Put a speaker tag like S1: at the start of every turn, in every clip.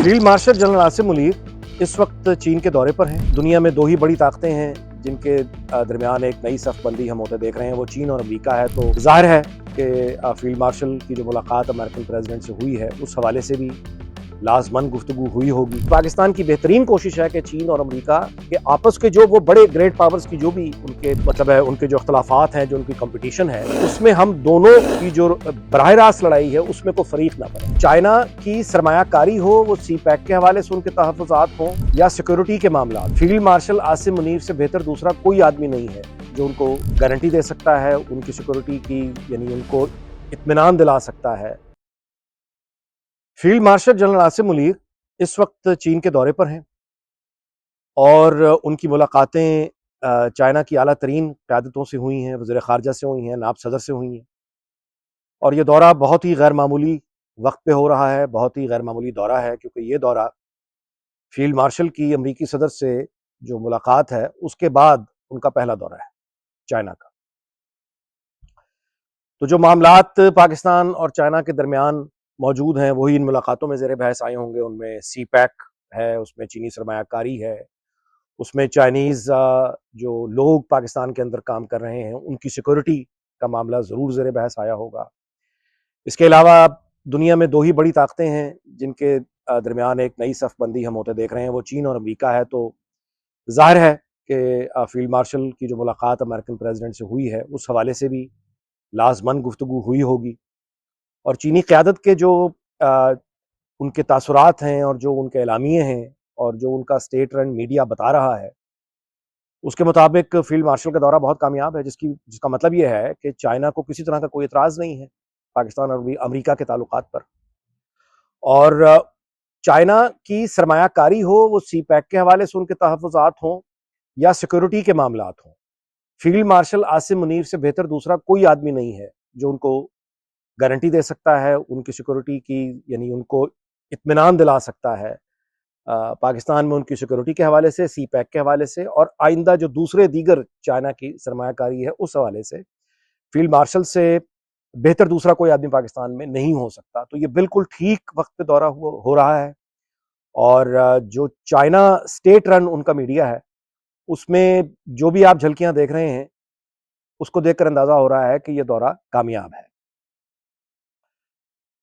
S1: Field marshal general Asim Munir इस वक्त चीन के दौरे पर हैं। दुनिया में दो ही बड़ी ताकतें हैं जिनके दरमियान एक नई सफबंदी हम होते देख रहे हैं, वो चीन और अमेरिका है। तो जाहिर है कि फील्ड मार्शल की जो मुलाकात अमेरिकन प्रेसिडेंट से हुई है उस हवाले से भी लाजमन गुफ्तगू हुई होगी। पाकिस्तान की बेहतरीन कोशिश है कि चीन और अमेरिका के आपस के जो वो बड़े ग्रेट पावर्स की जो भी उनके मतलब है, उनके जो अख्तलाफात हैं, जो उनकी कंपटीशन है, उसमें हम दोनों की जो बराह रास्त लड़ाई है उसमें कोई फरीक ना पड़े। चाइना की सरमायाकारी हो, वो सी पैक के हवाले से उनके तहफ़्फ़ुज़ात हों या सिक्योरिटी के मामला, फील्ड मार्शल आसिम मुनीर से बेहतर दूसरा कोई आदमी नहीं है जो उनको गारंटी दे सकता है उनकी सिक्योरिटी की, यानी उनको इत्मीनान दिला सकता है। Field marshal general Asim Munir इस वक्त चीन के दौरे पर हैं और उनकी मुलाकातें चाइना की आला तरीन क़यादतों से हुई हैं, वज़ीर ख़ारजा से हुई हैं, नायब सदर से हुई हैं। और ये दौरा बहुत ही गैर मामूली वक्त पे हो रहा है, बहुत ही गैर मामूली दौरा है, क्योंकि ये दौरा फील्ड मार्शल की अमरीकी सदर से जो मुलाकात है उसके बाद उनका पहला दौरा है चाइना का। तो जो मामलात पाकिस्तान और चाइना के दरमियान मौजूद हैं वही इन मुलाकातों में ज़ेर बहस आए होंगे। उनमें सी पैक है, उसमें चीनी सरमायाकारी है, उसमें चाइनीज़ जो लोग पाकिस्तान के अंदर काम कर रहे हैं उनकी सिक्योरिटी का मामला ज़रूर ज़ेर बहस आया होगा। इसके अलावा दुनिया में दो ही बड़ी ताकतें हैं जिनके दरमियान एक नई सफबंदी हम होते देख रहे हैं, वो चीन और अमेरिका है। तो जाहिर है कि फील्ड मार्शल की जो मुलाकात अमेरिकन प्रेसिडेंट से हुई है उस हवाले से भी लाजमन गुफ्तगू हुई होगी। और चीनी क़यादत के जो उनके तासुरात हैं और जो उनके एलामिये हैं और जो उनका स्टेट रन मीडिया बता रहा है उसके मुताबिक फील्ड मार्शल का दौरा बहुत कामयाब है, जिसका मतलब ये है कि चाइना को किसी तरह का कोई एतराज़ नहीं है पाकिस्तान और अमेरिका के ताल्लुकात पर। और चाइना की सरमायाकारी हो, वो सी पैक के हवाले से उनके तहफ़्फ़ुज़ात हों या सिक्योरिटी के मामलात हों, फील्ड मार्शल आसिम मुनीर से बेहतर दूसरा कोई आदमी नहीं है जो उनको गारंटी दे सकता है उनकी सिक्योरिटी की, यानी उनको इत्मीनान दिला सकता है पाकिस्तान में उनकी सिक्योरिटी के हवाले से, सी पैक के हवाले से, और आइंदा जो दूसरे दीगर चाइना की सरमायाकारी है उस हवाले से फील्ड मार्शल से बेहतर दूसरा कोई आदमी पाकिस्तान में नहीं हो सकता। तो ये बिल्कुल ठीक वक्त पे दौरा हो रहा है। और जो चाइना स्टेट रन उनका मीडिया है उसमें जो भी आप झलकियां देख रहे हैं उसको देखकर अंदाजा हो रहा है कि यह दौरा कामयाब है।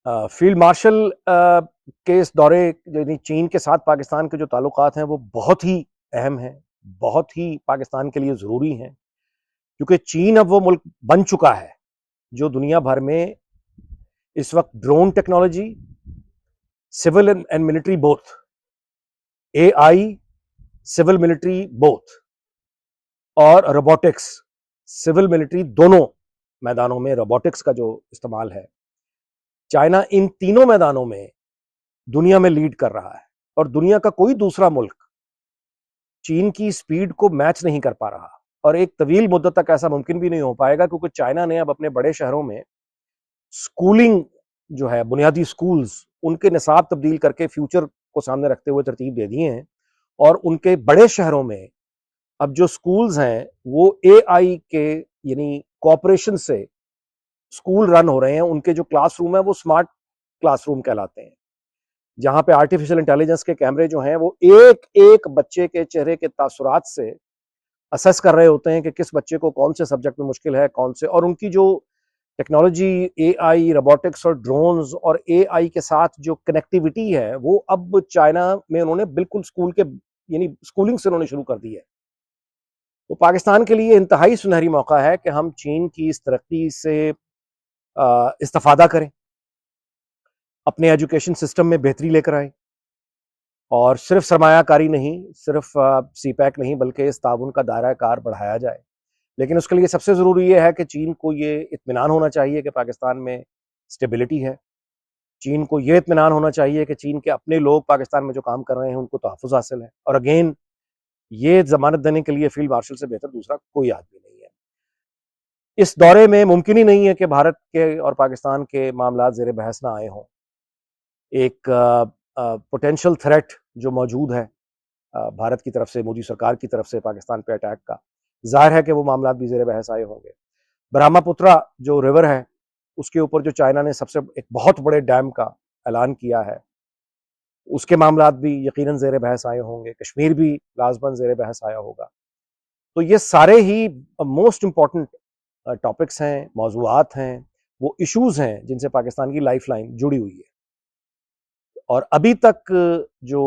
S1: फील्ड मार्शल के इस दौरे, यानी चीन के साथ पाकिस्तान के जो ताल्लुकात हैं वो बहुत ही अहम हैं, बहुत ही पाकिस्तान के लिए ज़रूरी हैं, क्योंकि चीन अब वो मुल्क बन चुका है जो दुनिया भर में इस वक्त drone technology, civil and military both, AI, civil military both, और रोबोटिक्स, सिविल मिलिट्री दोनों मैदानों में रोबोटिक्स का जो इस्तेमाल है, चाइना इन तीनों मैदानों में दुनिया में लीड कर रहा है। और दुनिया का कोई दूसरा मुल्क चीन की स्पीड को मैच नहीं कर पा रहा, और एक तवील मुद्दत तक ऐसा मुमकिन भी नहीं हो पाएगा, क्योंकि चाइना ने अब अपने बड़े शहरों में स्कूलिंग जो है, बुनियादी स्कूल्स, उनके निसाब तब्दील करके फ्यूचर को सामने रखते हुए तरतीब दे दिए हैं। और उनके बड़े शहरों में अब जो स्कूल्स हैं वो AI के, यानी कॉपरेशन से स्कूल रन हो रहे हैं। उनके जो क्लासरूम है वो स्मार्ट क्लासरूम कहलाते हैं, जहां पे आर्टिफिशियल इंटेलिजेंस के कैमरे जो हैं वो एक एक बच्चे के चेहरे के तासुरात से असेस कर रहे होते हैं कि किस बच्चे को कौन से सब्जेक्ट में मुश्किल है, कौन से। और उनकी जो टेक्नोलॉजी, AI, रोबोटिक्स और ड्रोन्स और AI के साथ जो कनेक्टिविटी है वो अब चाइना में उन्होंने बिल्कुल स्कूल के, यानी स्कूलिंग से उन्होंने शुरू कर दी है। तो पाकिस्तान के लिए इंतहाई सुनहरी मौका है कि हम चीन की इस तरक्की से इस्तिफादा करें, अपने एजुकेशन सिस्टम में बेहतरी लेकर आए, और सिर्फ सरमायाकारी नहीं, सिर्फ सी पैक नहीं, बल्कि इस ताउन का दायरा कार बढ़ाया जाए। लेकिन उसके लिए सबसे ज़रूरी ये है कि चीन को ये इत्मीनान होना चाहिए कि पाकिस्तान में स्टेबिलिटी है। चीन को ये इत्मीनान होना चाहिए कि चीन के अपने लोग पाकिस्तान में जो काम कर रहे हैं उनको तहफ़्फ़ुज़ हासिल है। और अगेन, ये ज़मानत देने के लिए फील्ड मार्शल से बेहतर दूसरा कोई आदमी नहीं है। इस दौरे में मुमकिन ही नहीं है कि भारत के और पाकिस्तान के मामलात ज़ेर बहस ना आए हों। एक पोटेंशियल थ्रेट जो मौजूद है भारत की तरफ से, मोदी सरकार की तरफ से पाकिस्तान पे अटैक का, जाहिर है कि वो मामलात भी ज़ेर बहस आए होंगे। ब्रह्मपुत्रा जो रिवर है उसके ऊपर जो चाइना ने सबसे एक बहुत बड़े डैम का ऐलान किया है, اس کے معاملات بھی یقیناً زیر بحث آئے ہوں گے، کشمیر بھی لازماً زیر بحث آیا ہوگا. تو یہ سارے ہی موسٹ امپورٹنٹ ٹاپکس ہیں، موضوعات ہیں، وہ ایشوز ہیں جن سے پاکستان کی لائف لائن جڑی ہوئی ہے. اور ابھی تک جو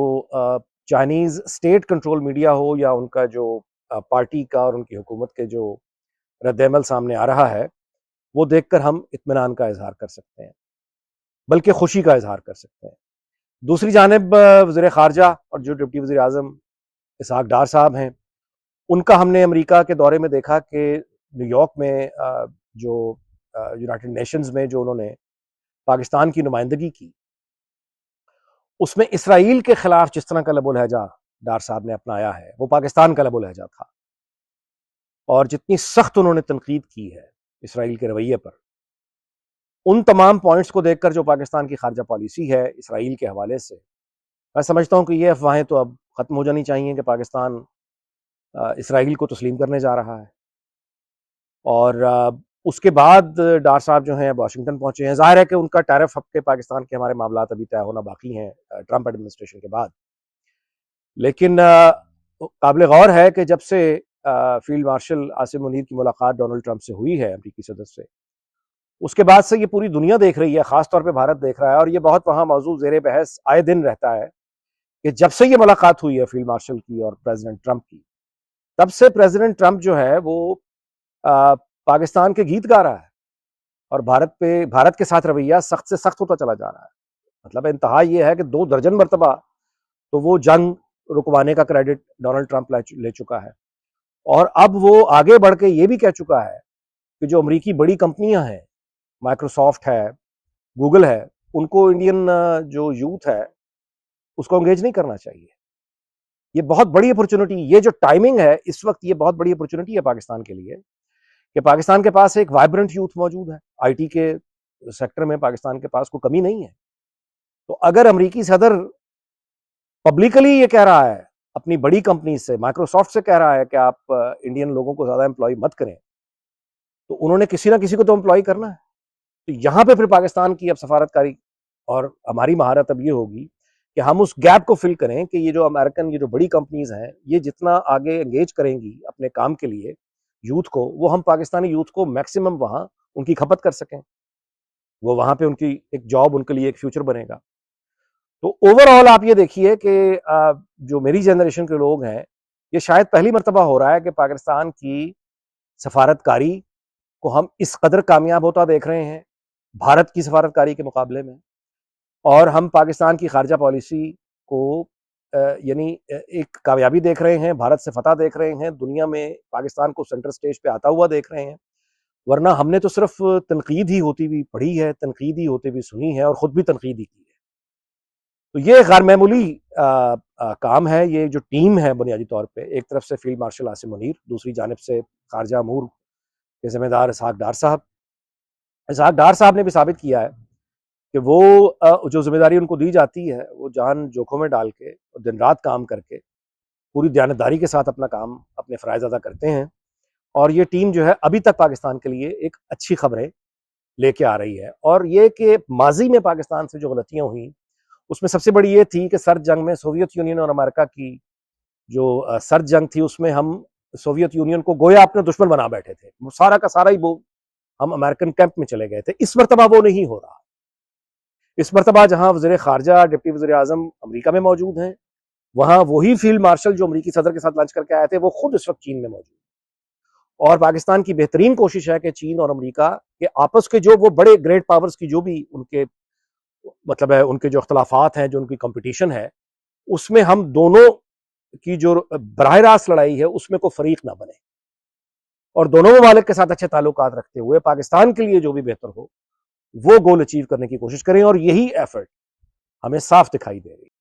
S1: چائنیز اسٹیٹ کنٹرول میڈیا ہو یا ان کا جو پارٹی کا اور ان کی حکومت کے جو رد عمل سامنے آ رہا ہے، وہ دیکھ کر ہم اطمینان کا اظہار کر سکتے ہیں، بلکہ خوشی کا اظہار کر سکتے ہیں. دوسری جانب وزیر خارجہ اور جو ڈپٹی وزیر اعظم اسحاق ڈار صاحب ہیں، ان کا ہم نے امریکہ کے دورے میں دیکھا کہ نیو یارک میں جو یونائٹڈ نیشنز میں جو انہوں نے پاکستان کی نمائندگی کی، اس میں اسرائیل کے خلاف جس طرح کا لب و لہجہ ڈار صاحب نے اپنایا ہے، وہ پاکستان کا لب و لہجہ تھا. اور جتنی سخت انہوں نے تنقید کی ہے اسرائیل کے رویے پر، ان تمام پوائنٹس کو دیکھ کر جو پاکستان کی خارجہ پالیسی ہے اسرائیل کے حوالے سے، میں سمجھتا ہوں کہ یہ افواہیں تو اب ختم ہو جانی چاہیے کہ پاکستان اسرائیل کو تسلیم کرنے جا رہا ہے. اور اس کے بعد ڈار صاحب جو ہیں واشنگٹن پہنچے ہیں. ظاہر ہے کہ ان کا ٹیرف ہب کے پاکستان کے ہمارے معاملات ابھی طے ہونا باقی ہیں ٹرمپ ایڈمنسٹریشن کے بعد. لیکن قابل غور ہے کہ جب سے فیلڈ مارشل عاصم منیر کی ملاقات ڈونلڈ ٹرمپ سے ہوئی ہے، امریکی صدر سے، اس کے بعد سے یہ پوری دنیا دیکھ رہی ہے، خاص طور پہ بھارت دیکھ رہا ہے، اور یہ بہت وہاں موضوع زیر بحث آئے دن رہتا ہے کہ جب سے یہ ملاقات ہوئی ہے فیلڈ مارشل کی اور پریزیڈنٹ ٹرمپ کی، تب سے پریزیڈنٹ ٹرمپ جو ہے وہ پاکستان کے گیت گا رہا ہے اور بھارت کے ساتھ رویہ سخت سے سخت ہوتا چلا جا رہا ہے. مطلب انتہا یہ ہے کہ 2 درجن مرتبہ تو وہ جنگ رکوانے کا کریڈٹ ڈونلڈ ٹرمپ لے چکا ہے. اور اب وہ آگے بڑھ کے یہ بھی کہہ چکا ہے کہ جو امریکی بڑی کمپنیاں ہیں، مائکروسافٹ ہے، گوگل ہے، ان کو انڈین جو یوتھ ہے اس کو انگیج نہیں کرنا چاہیے. یہ بہت بڑی اپرچونٹی، یہ جو ٹائمنگ ہے اس وقت، یہ بہت بڑی اپرچونٹی ہے پاکستان کے لیے کہ پاکستان کے پاس ایک وائبرنٹ یوتھ موجود ہے. آئی ٹی کے سیکٹر میں پاکستان کے پاس کوئی کمی نہیں ہے. تو اگر امریکی صدر پبلکلی یہ کہہ رہا ہے اپنی بڑی کمپنی سے، مائکروسافٹ سے کہہ رہا ہے کہ آپ انڈین لوگوں کو زیادہ امپلائی مت کریں، تو انہوں نے کسی نہ کسی کو تو امپلائی کرنا ہے. تو یہاں پہ پھر پاکستان کی اب سفارتکاری اور ہماری مہارت اب یہ ہوگی کہ ہم اس گیپ کو فل کریں کہ یہ جو امریکن یہ جو بڑی کمپنیز ہیں، یہ جتنا آگے انگیج کریں گی اپنے کام کے لیے یوتھ کو، وہ ہم پاکستانی یوتھ کو میکسیمم وہاں ان کی کھپت کر سکیں، وہ وہاں پہ ان کی ایک جاب، ان کے لیے ایک فیوچر بنے گا. تو اوور آل آپ یہ دیکھیے کہ جو میری جنریشن کے لوگ ہیں، یہ شاید پہلی مرتبہ ہو رہا ہے کہ پاکستان کی سفارتکاری کو ہم اس قدر کامیاب ہوتا دیکھ رہے ہیں بھارت کی سفارتکاری کے مقابلے میں. اور ہم پاکستان کی خارجہ پالیسی کو یعنی ایک کامیابی دیکھ رہے ہیں، بھارت سے فتح دیکھ رہے ہیں، دنیا میں پاکستان کو سینٹر سٹیج پہ آتا ہوا دیکھ رہے ہیں. ورنہ ہم نے تو صرف تنقید ہی ہوتی ہوئی پڑھی ہے، تنقید ہی ہوتی ہوئی سنی ہے اور خود بھی تنقید ہی کی ہے. تو یہ غیر معمولی کام ہے. یہ جو ٹیم ہے بنیادی طور پہ، ایک طرف سے فیلڈ مارشل عاصم منیر، دوسری جانب سے خارجہ امور کے ذمہ دار اسحاق ڈار صاحب. اسحاق ڈار صاحب نے بھی ثابت کیا ہے کہ وہ جو ذمہ داری ان کو دی جاتی ہے، وہ جان جوکھوں میں ڈال کے دن رات کام کر کے پوری دیانتداری کے ساتھ اپنا کام، اپنے فرائض ادا کرتے ہیں. اور یہ ٹیم جو ہے ابھی تک پاکستان کے لیے ایک اچھی خبریں لے کے آ رہی ہے. اور یہ کہ ماضی میں پاکستان سے جو غلطیاں ہوئیں، اس میں سب سے بڑی یہ تھی کہ سرد جنگ میں سوویت یونین اور امریکہ کی جو سرد جنگ تھی، اس میں ہم سوویت یونین کو گویا اپنے دشمن بنا بیٹھے تھے. وہ سارا کا سارا ہی وہ ہم امریکن کیمپ میں چلے گئے تھے. اس مرتبہ وہ نہیں ہو رہا. اس مرتبہ جہاں وزیر خارجہ، ڈپٹی وزیر اعظم امریکہ میں موجود ہیں، وہاں وہی فیلڈ مارشل جو امریکی صدر کے ساتھ لنچ کر کے آئے تھے، وہ خود اس وقت چین میں موجود ہیں. اور پاکستان کی بہترین کوشش ہے کہ چین اور امریکہ کے آپس کے جو وہ بڑے گریٹ پاورز کی جو بھی ان کے مطلب ہے، ان کے جو اختلافات ہیں، جو ان کی کمپٹیشن ہے، اس میں ہم دونوں کی جو براہ راست لڑائی ہے اس میں کوئی فریق نہ بنے، اور دونوں ممالک کے ساتھ اچھے تعلقات رکھتے ہوئے پاکستان کے لیے جو بھی بہتر ہو وہ گول اچیو کرنے کی کوشش کریں. اور یہی ایفرٹ ہمیں صاف دکھائی دے رہی ہے.